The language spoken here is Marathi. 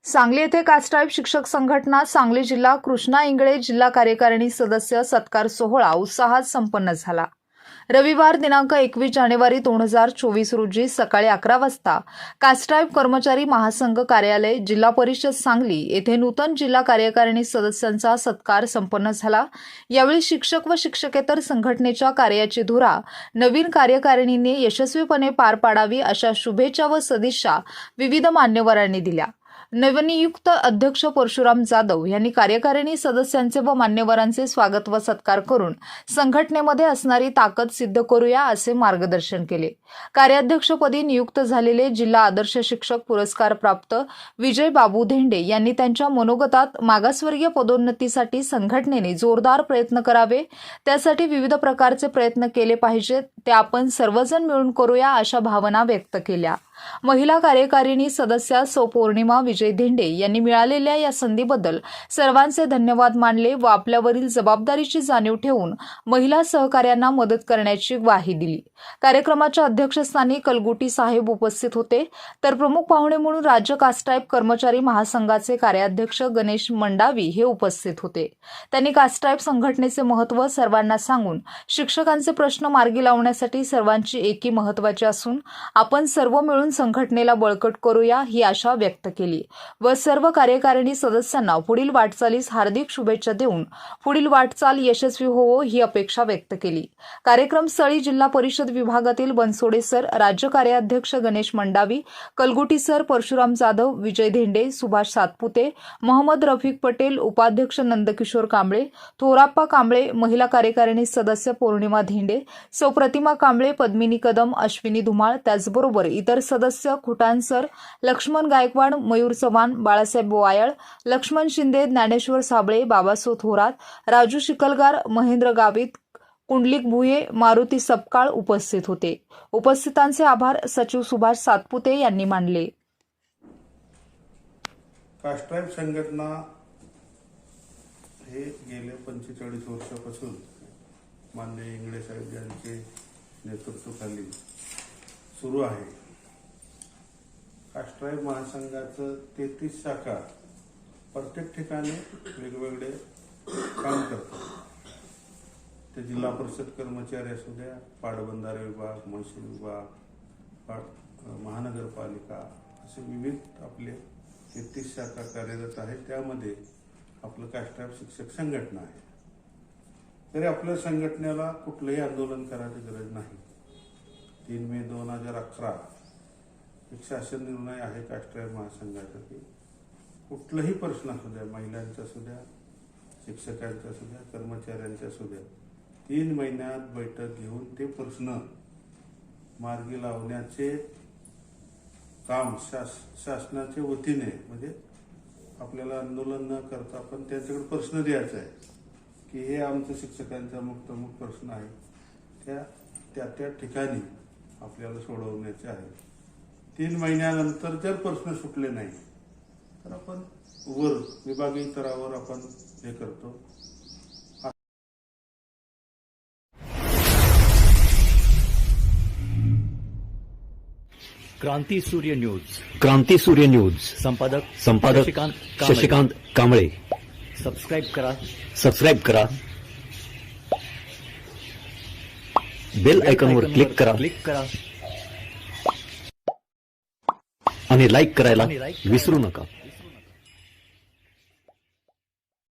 सांगली येथे कास्टाईप शिक्षक संघटना सांगली जिल्हा कृष्णा इंगळे जिल्हा कार्यकारिणी सदस्य सत्कार सोहळा उत्साहात संपन्न झाला। रविवार दिनांक 21 जानेवारी 2024 रोजी सकाळी 11 वाजता कास्टाईप कर्मचारी महासंघ कार्यालय जिल्हा परिषद सांगली येथे नूतन जिल्हा कार्यकारिणी सदस्यांचा सत्कार संपन्न झाला। यावेळी शिक्षक व शिक्षकेतर संघटनेच्या कार्याची धुरा नवीन कार्यकारिणीने यशस्वीपणे पार पाडावी अशा शुभेच्छा व सदिच्छा विविध मान्यवरांनी दिल्या। नवनियुक्त अध्यक्ष परशुराम जाधव यांनी कार्यकारिणी सदस्यांचे व मान्यवरांचे स्वागत व सत्कार करून संघटनेमध्ये असणारी ताकद सिद्ध करूया असे मार्गदर्शन केले। कार्याध्यक्षपदी नियुक्त झालेले जिल्हा आदर्श शिक्षक पुरस्कार प्राप्त विजय बाबू धेंडे यांनी त्यांच्या मनोगतात मागासवर्गीय पदोन्नतीसाठी संघटनेने जोरदार प्रयत्न करावे, त्यासाठी विविध प्रकारचे प्रयत्न केले पाहिजेत, ते आपण सर्वजण मिळून करूया अशा भावना व्यक्त केल्या। महिला कार्यकारिणी सदस्या सौ पौर्णिमा विजय धेंडे यांनी मिळालेल्या या संधीबद्दल सर्वांचे धन्यवाद मानले व आपल्यावरील जबाबदारीची जाणीव ठेवून महिला सहकार्यांना मदत करण्याची ग्वाही दिली। कार्यक्रमाच्या अध्यक्षस्थानी कलगुटी साहेब उपस्थित होते, तर प्रमुख पाहुणे म्हणून राज्य कास्टाईप कर्मचारी महासंघाचे कार्याध्यक्ष गणेश मंडावी हे उपस्थित होते। त्यांनी कास्टाईप संघटनेचे महत्त्व सर्वांना सांगून शिक्षकांचे प्रश्न मार्गी लावण्यासाठी सर्वांची एकी महत्त्वाची असून आपण सर्व मिळून संघटनेला बळकट करूया ही आशा व्यक्त केली व सर्व कार्यकारिणी सदस्यांना पुढील वाटचालीस हार्दिक शुभेच्छा देऊन पुढील वाटचाल यशस्वी होवो ही अपेक्षा व्यक्त केली। कार्यक्रम स्थळी जिल्हा परिषद विभागातील बनसोडे सर, राज्य कार्याध्यक्ष गणेश मंडावी, कलगुटी सर, परशुराम जाधव, विजय धेंडे, सुभाष सातपुते, मोहम्मद रफिक पटेल, उपाध्यक्ष नंदकिशोर कांबळे, थोराप्पा कांबळे, महिला कार्यकारिणी सदस्य पौर्णिमा धेंडे, सौ प्रतिमा कांबळे, पद्मिनी कदम, अश्विनी धुमाळ, त्याचबरोबर इतर सदस्य खुटान सर, लक्ष्मण गायकवाड, मयूर चव्हाण, बाळासाहेब वायाळ, लक्ष्मण शिंदे, ज्ञानेश्वर साबळे, बाबासो थोरात, राजू शिकलगार, महेंद्र गावित, कुंडलिक भुये, मारुती सपकाळ उपस्थित होते। उपस्थितांचे आभार सचिव सुभाष सातपुते यांनी मानले। कास्टाईप संघटना हे गेले 45 वर्षापासून माननीय इंगळे साहेब यांचे नेतृत्वाखाली सुरू आहे। कास्टाईप महासंघाचं 33 शाखा प्रत्येक ठिकाणी वेगवेगळे काम करतात। ते जिल्हा परिषद कर्मचारी असू द्या, पाटबंधारे विभाग, महसूल विभाग, महानगरपालिका, असे विविध आपले 33 शाखा कार्यरत आहेत। त्यामध्ये आपलं कास्टाईप शिक्षक संघटना आहे। तरी आपल्या संघटनेला कुठलंही आंदोलन करायची गरज नाही। 3 मे 2011 एक शासन निर्णय आहे कास्टाईप महासंघाचा की कुठलाही प्रश्न असू द्या, महिलांचा असू द्या, शिक्षकांचा असू द्या, कर्मचाऱ्यांचा असू द्या, 3 महिन्यात बैठक घेऊन ते प्रश्न मार्गी लावण्याचे काम शासनाच्या वतीने, म्हणजे आपल्याला आंदोलन न करता पण त्यांच्याकडे प्रश्न द्यायचा आहे की हे आमचं शिक्षकांचा प्रमुख प्रश्न आहे, त्या ठिकाणी आपल्याला सोडवण्याचे आहे। 3 महिन्यानंतर जर प्रश्न सुटले नाही तर आपण वर विभागीय स्तरावर आपण हे करतो। क्रांती सूर्य न्यूज संपादक शशिकांत कांबळे। सबस्क्राइब करा, बेल आयकॉनवर क्लिक करा आणि लाईक करायला विसरू नका।